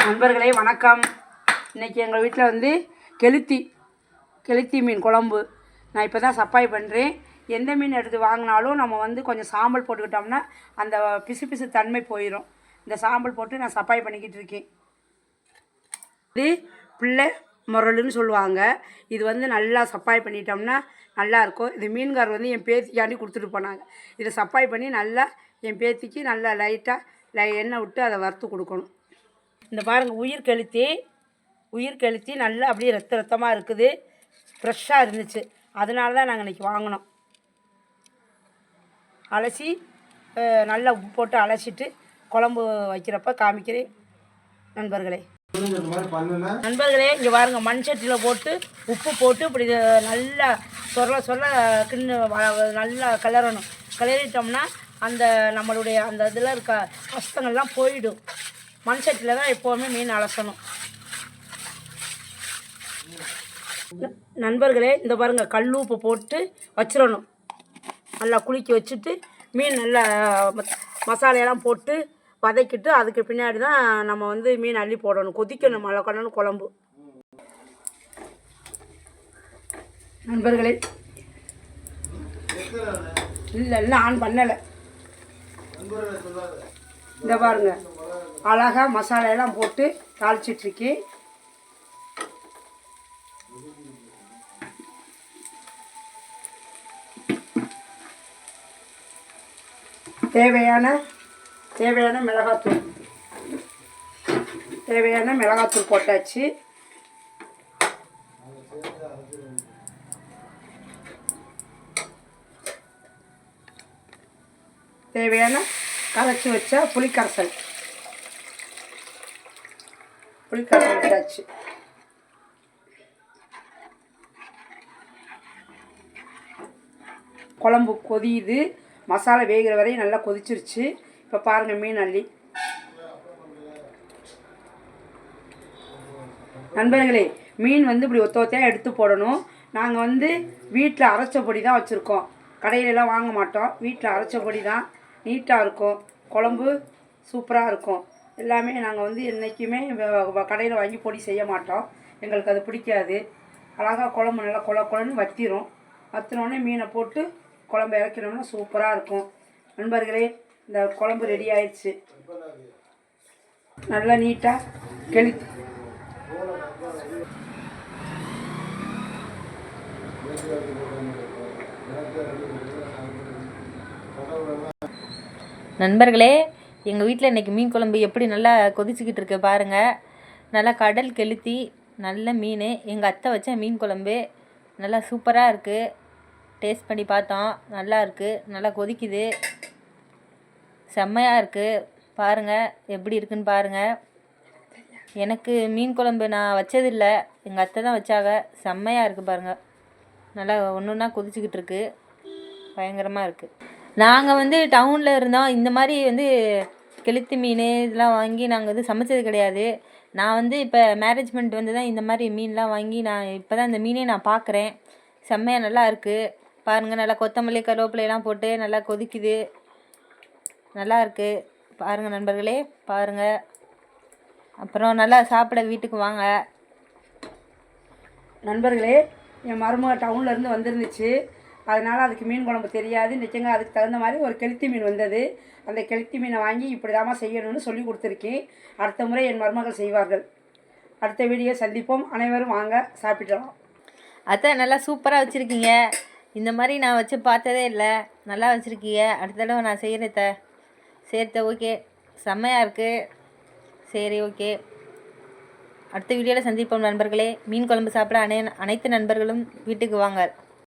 நண்பர்களே வணக்கம். இன்றைக்கி எங்கள் வீட்டில் வந்து கெளுத்தி மீன் குழம்பு. நான் இப்போ தான் சப்பாய் பண்ணுறேன். எந்த மீன் எடுத்து வாங்கினாலும் நம்ம வந்து கொஞ்சம் சாம்பல் போட்டுக்கிட்டோம்னா அந்த பிசு பிசு தன்மை போயிடும். இந்த சாம்பல் போட்டு நான் சப்பாய் பண்ணிக்கிட்டு இருக்கேன். இது பிள்ளை முரலுன்னு சொல்லுவாங்க. இது வந்து நல்லா சப்பாய் பண்ணிட்டோம்னா நல்லாயிருக்கும். இது மீன்கார் வந்து என் பேத்திக்காண்டி கொடுத்துட்டு போனாங்க. இதை சப்பாய் பண்ணி நல்லா என் பேத்திக்கு நல்லா லைட்டாக எண்ணெய் விட்டு அதை வறுத்து கொடுக்கணும். இந்த பாருங்கள், உயிர் கெளுத்தி நல்லா அப்படியே ரத்தமாக இருக்குது. ஃப்ரெஷ்ஷாக இருந்துச்சு. அதனால தான் நாங்கள் இன்றைக்கி வாங்கினோம். அலசி நல்லா உப்பு போட்டு அலசிட்டு குழம்பு வைக்கிறப்ப காமிக்கிறேன் நண்பர்களே. இங்கே பாருங்கள், மண் சட்டியில் போட்டு உப்பு போட்டு இப்படி நல்லா சொல்ல கிண்ணு நல்லா கிளறணும். கிளறிட்டோம்னா அந்த நம்மளுடைய அந்த இதில் இருக்க கஷ்டங்கள்லாம் போயிடும். மண் சட்டியில் தான் எப்போவுமே மீன் அலசணும். நண்பர்களே, இந்த பாருங்கள், கல் உப்பு போட்டு வச்சிடணும். நல்லா குளிக்க வச்சுட்டு மீன் நல்லா மசாலையெல்லாம் போட்டு வதக்கிட்டு அதுக்கு பின்னாடி தான் நம்ம வந்து மீன் அள்ளி போடணும். கொதிக்கணும், மழை கொண்டணும் குழம்பு. நண்பர்களே, இல்லை ஆன் பண்ணலை. இந்த பாருங்கள், அழகாக மசாலையெல்லாம் போட்டு தாளிச்சிட்ருக்கேன். தேவையான மிளகாத்தூள் போட்டாச்சு. தேவையான கரைச்சி வச்ச புளிக்கரைசல் விட்டாச்சு. குழம்பு கொதியுது. மசாலா வேகிற வரையும் நல்லா கொதிச்சிருச்சு. இப்போ பாருங்கள், மீன் அள்ளி. நண்பர்களே, மீன் வந்து இப்படி ஒத்தையாக எடுத்து போடணும். நாங்கள் வந்து வீட்டில் அரைச்ச பொடி தான் வச்சுருக்கோம். கடையிலலாம் வாங்க மாட்டோம். வீட்டில் அரைச்ச பொடி தான். நீட்டாக இருக்கும். குழம்பு சூப்பராக இருக்கும். எல்லாமே நாங்கள் வந்து என்றைக்குமே கடையில் வாங்கி பொடி செய்ய மாட்டோம். எங்களுக்கு அது பிடிக்காது. அழகாக குழம்பு நல்லா குழன்னு வற்றினோடனே மீனை போட்டு குழம்பு இறக்கினோம்னா சூப்பராக இருக்கும். நண்பர்களே, இந்த குழம்பு ரெடி ஆயிடுச்சு. நல்லா நீட்டாக கெளுத்தி நண்பர்களே, எங்கள் வீட்டில் இன்றைக்கி மீன் குழம்பு எப்படி நல்லா கொதிச்சுக்கிட்டு இருக்கு பாருங்கள். நல்லா கடல் கெளுத்தி நல்ல மீன். எங்கள் அத்தை வச்ச மீன் குழம்பு நல்லா சூப்பராக இருக்குது. டேஸ்ட் பண்ணி பார்த்தோம், நல்லா இருக்குது. நல்லா கொதிக்குது, செம்மையாக இருக்குது. பாருங்கள் எப்படி இருக்குன்னு பாருங்கள். எனக்கு மீன் குழம்பு நான் வச்சதில்லை, எங்கள் அத்தை தான் வச்சாங்க. செம்மையாக இருக்குது பாருங்கள். நல்லா ஒன்று ஒன்றா கொதிச்சுக்கிட்டு இருக்கு. பயங்கரமாக இருக்குது. நாங்கள் வந்து டவுனில் இருந்தோம். இந்த மாதிரி வந்து கெளுத்தி மீன் இதெல்லாம் வாங்கி நாங்கள் வந்து சமைச்சது கிடையாது. நான் வந்து இப்போ மேரேஜ்மெண்ட் வந்து தான் இந்த மாதிரி மீன்லாம் வாங்கி நான் இப்போ தான் இந்த மீனே நான் பார்க்குறேன். செம்மையாக நல்லா இருக்குது பாருங்கள். நல்லா கொத்தமல்லி கருவேப்பிலையெல்லாம் போட்டு நல்லா கொதிக்குது. நல்லா இருக்குது பாருங்கள் நண்பர்களே, பாருங்கள். அப்புறம் நல்லா சாப்பிட வீட்டுக்கு வாங்க. நண்பர்களே, என் மருமக டவுன்லேருந்து வந்துருந்துச்சு. அதனால் அதுக்கு மீன் குழம்பு தெரியாது. இன்றைக்கிங்க அதுக்கு தகுந்த மாதிரி ஒரு கெளுத்தி மீன் வந்தது. அந்த கெளுத்தி மீனை வாங்கி இப்படி தாம்மா செய்யணும்னு சொல்லி கொடுத்துருக்கேன். அடுத்த முறை என் மருமகள் செய்வார்கள். அடுத்த வீடியோ சந்திப்போம். அனைவரும் வாங்க, சாப்பிடலாம். அத்தை நல்லா சூப்பராக வச்சுருக்கீங்க. இந்த மாதிரி நான் வச்சு பார்த்ததே இல்லை. நல்லா வச்சுருக்கீங்க. அடுத்த தடவை நான் செய்கிறேத்த. சரித்த, ஓகே. செம்மையாக இருக்குது. சரி, ஓகே. அடுத்த வீடியோவில் சந்திப்போம் நண்பர்களே. மீன் குழம்பு சாப்பிட அனைத்து நண்பர்களும் வீட்டுக்கு வாங்க.